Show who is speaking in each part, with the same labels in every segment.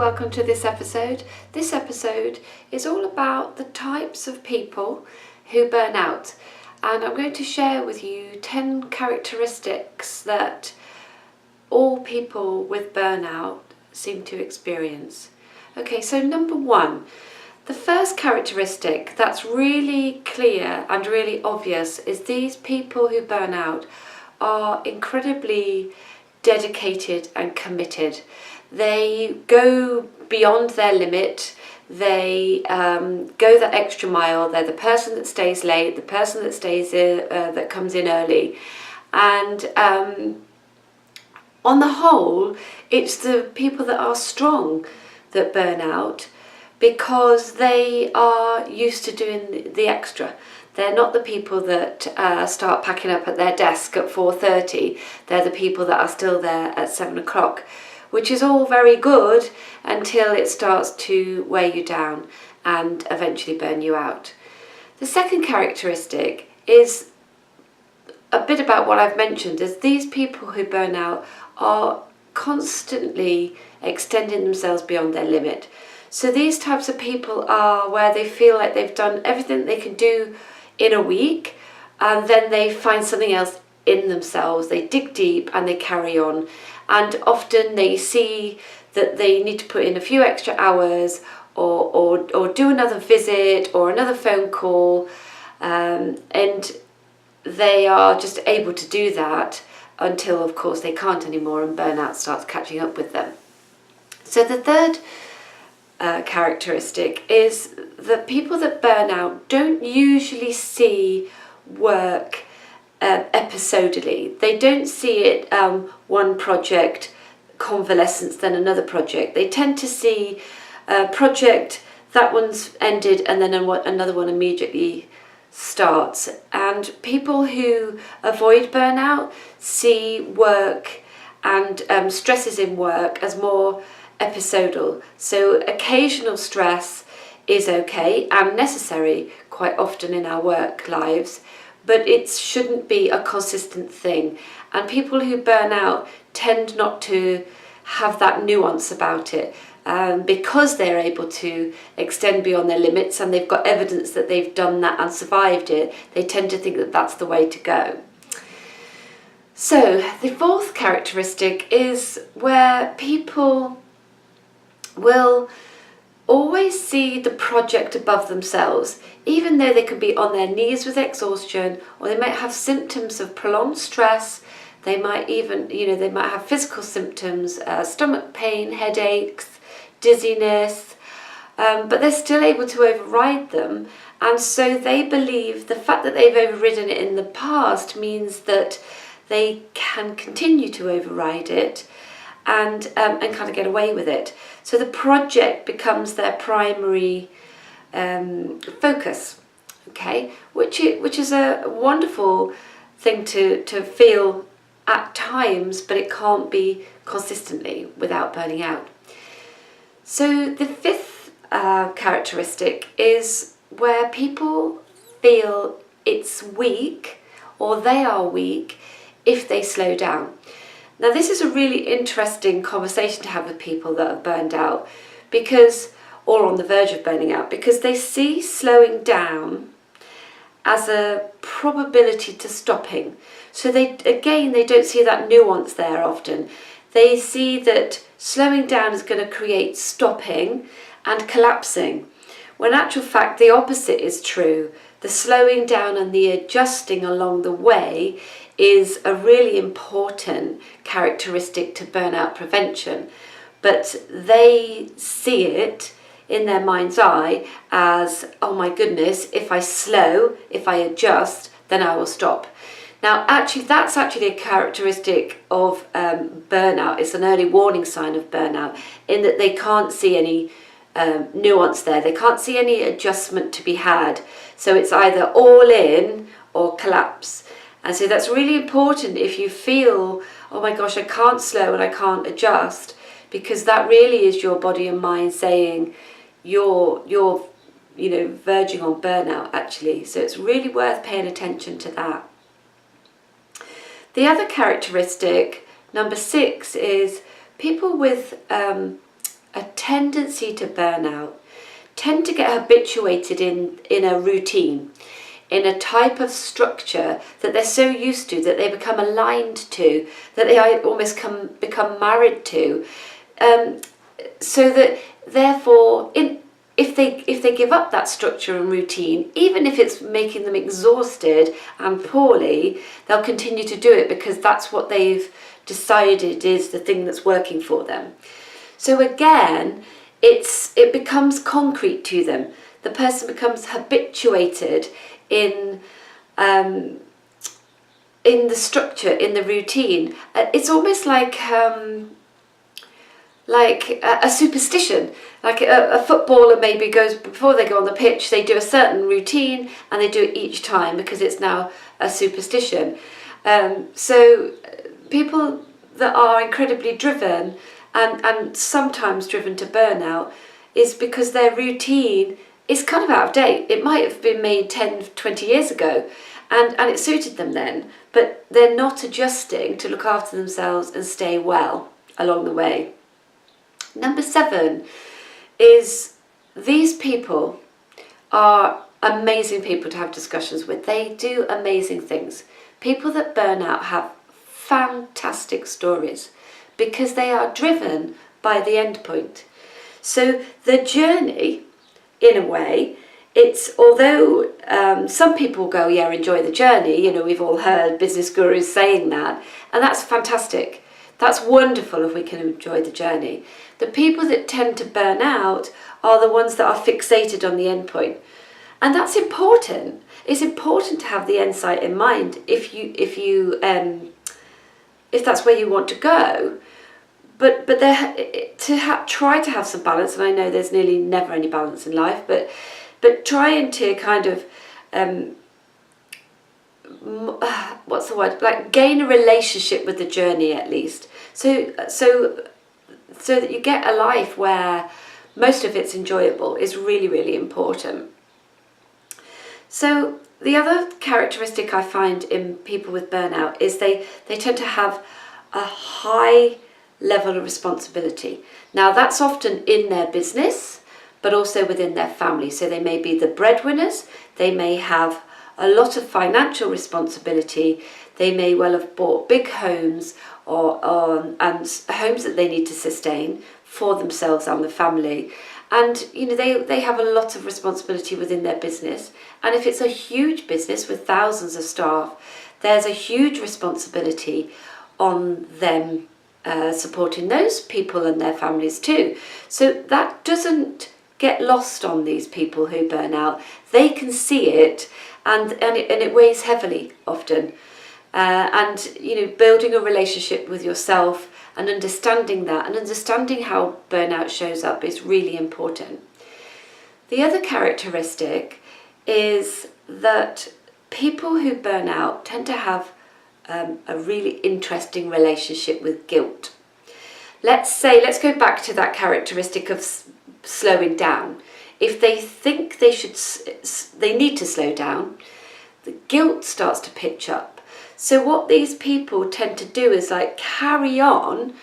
Speaker 1: welcome to this episode. This episode is all about the types of people who burn out, and I'm going to share with you 10 characteristics that all people with burnout seem to experience. Okay, so number one, the first characteristic that's really clear and really obvious is these people who burn out are incredibly dedicated and committed. They go beyond their limit. They go the extra mile. They're the person that stays late, the person that that comes in early, and on the whole, it's the people that are strong that burn out because they are used to doing the extra. They're not the people that start packing up at their desk at 4:30. They're the people that are still there at 7 o'clock, which is all very good until it starts to weigh you down and eventually burn you out. The second characteristic is a bit about what I've mentioned, is these people who burn out are constantly extending themselves beyond their limit. So these types of people are where they feel like they've done everything they can do in a week, and then they find something else in themselves. They dig deep and they carry on, and often they see that they need to put in a few extra hours or do another visit or another phone call, and they are just able to do that until, of course, they can't anymore and burnout starts catching up with them. So the third characteristic is that people that burn out don't usually see work episodically. They don't see it one project, convalescence, then another project. They tend to see a project, that one's ended, and then another one immediately starts. And people who avoid burnout see work and stresses in work as more episodal. So occasional stress is okay and necessary quite often in our work lives, but it shouldn't be a consistent thing. And people who burn out tend not to have that nuance about it, because they're able to extend beyond their limits and they've got evidence that they've done that and survived it. They tend to think that that's the way to go. So the fourth characteristic is where people will always see the project above themselves, even though they could be on their knees with exhaustion, or they might have symptoms of prolonged stress. They might even, they might have physical symptoms, stomach pain, headaches, dizziness, but they're still able to override them. And so they believe the fact that they've overridden it in the past means that they can continue to override it and kind of get away with it. So the project becomes their primary focus, okay, which is a wonderful thing to feel at times, but it can't be consistently without burning out. So the fifth characteristic is where people feel it's weak, or they are weak, if they slow down. Now this is a really interesting conversation to have with people that are burned out, or on the verge of burning out, because they see slowing down as a probability to stopping. So they don't see that nuance there often. They see that slowing down is going to create stopping and collapsing, when in actual fact the opposite is true. The slowing down and the adjusting along the way is a really important characteristic to burnout prevention, but they see it in their mind's eye as, oh my goodness, if I slow, if I adjust, then I will stop. Now actually that's actually a characteristic of burnout. It's an early warning sign of burnout, in that they can't see any nuance there. They can't see any adjustment to be had. So it's either all in or collapse. And so that's really important if you feel, oh my gosh, I can't slow and I can't adjust, because that really is your body and mind saying you're verging on burnout actually. So it's really worth paying attention to that. The other characteristic, number 6, is people with a tendency to burn out tend to get habituated in a routine, in a type of structure that they're so used to, that they become aligned to, that they almost become married to, so that therefore if they give up that structure and routine, even if it's making them exhausted and poorly, they'll continue to do it because that's what they've decided is the thing that's working for them. So again, it becomes concrete to them. The person becomes habituated in the structure, in the routine. It's almost like a superstition. Like a footballer maybe goes, before they go on the pitch, they do a certain routine and they do it each time because it's now a superstition. So people that are incredibly driven and sometimes driven to burnout is because their routine is kind of out of date. It might have been made 10, 20 years ago and it suited them then, but they're not adjusting to look after themselves and stay well along the way. Number 7 is these people are amazing people to have discussions with. They do amazing things. People that burn out have fantastic stories because they are driven by the end point. So the journey, in a way, it's although some people go, yeah, enjoy the journey. You know, we've all heard business gurus saying that, and that's fantastic. That's wonderful if we can enjoy the journey. The people that tend to burn out are the ones that are fixated on the end point. And that's important. It's important to have the end sight in mind if that's where you want to go. But try to have some balance, and I know there's nearly never any balance in life, but trying to kind of what's the word? Like gain a relationship with the journey at least. So that you get a life where most of it's enjoyable is really, really important. So the other characteristic I find in people with burnout is they tend to have a high level of responsibility. Now that's often in their business, but also within their family. So they may be the breadwinners, they may have a lot of financial responsibility, they may well have bought big homes and homes that they need to sustain for themselves and the family. And you know they have a lot of responsibility within their business. And if it's a huge business with thousands of staff, there's a huge responsibility on them supporting those people and their families too. So that doesn't get lost on these people who burn out. They can see it, and it weighs heavily often. And you know, building a relationship with yourself and understanding that and understanding how burnout shows up is really important. The other characteristic is that people who burn out tend to have a really interesting relationship with guilt. Let's go back to that characteristic of slowing down. If they think they need to slow down, the guilt starts to pitch up. So what these people tend to do is like carry on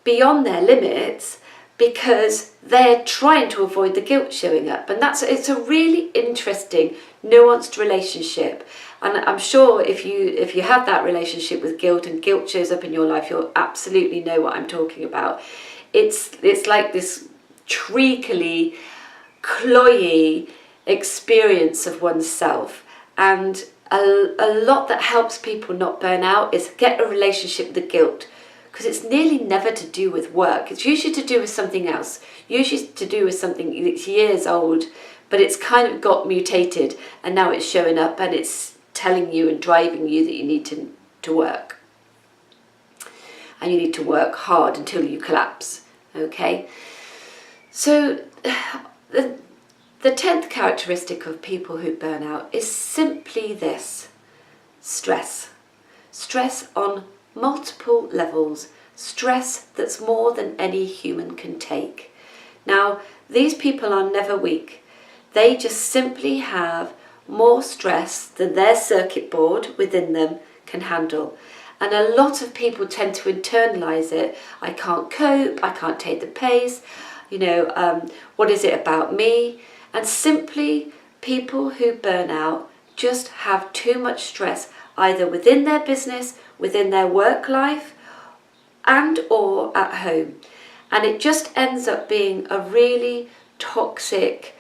Speaker 1: beyond their limits because they're trying to avoid the guilt showing up. And it's a really interesting, nuanced relationship. And I'm sure if you have that relationship with guilt and guilt shows up in your life, you'll absolutely know what I'm talking about. It's like this treacly, cloyy experience of oneself. And a lot that helps people not burn out is get a relationship with the guilt, because it's nearly never to do with work. It's usually to do with something else, usually to do with something that's years old, but it's kind of got mutated and now it's showing up and it's telling you and driving you that you need to work. And you need to work hard until you collapse, okay? So the 10th characteristic of people who burn out is simply this: stress. Stress on multiple levels. Stress that's more than any human can take. Now, these people are never weak. They just simply have more stress than their circuit board within them can handle. And a lot of people tend to internalize it. I can't cope, I can't take the pace, what is it about me? And simply, people who burn out just have too much stress, either within their business, within their work life, and or at home. And it just ends up being a really toxic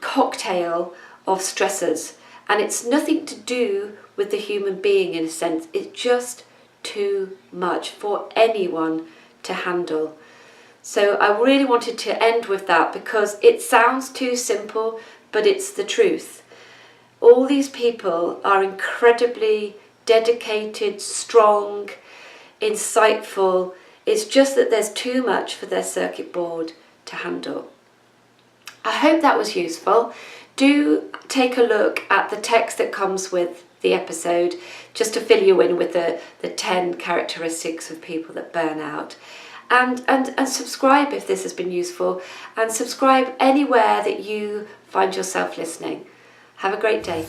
Speaker 1: cocktail of stressors. And it's nothing to do with the human being in a sense. It's just too much for anyone to handle. So I really wanted to end with that because it sounds too simple, but it's the truth. All these people are incredibly dedicated, strong, insightful. It's just that there's too much for their circuit board to handle. I hope that was useful. Do take a look at the text that comes with the episode, just to fill you in with the 10 characteristics of people that burn out. And subscribe if this has been useful, and subscribe anywhere that you find yourself listening. Have a great day.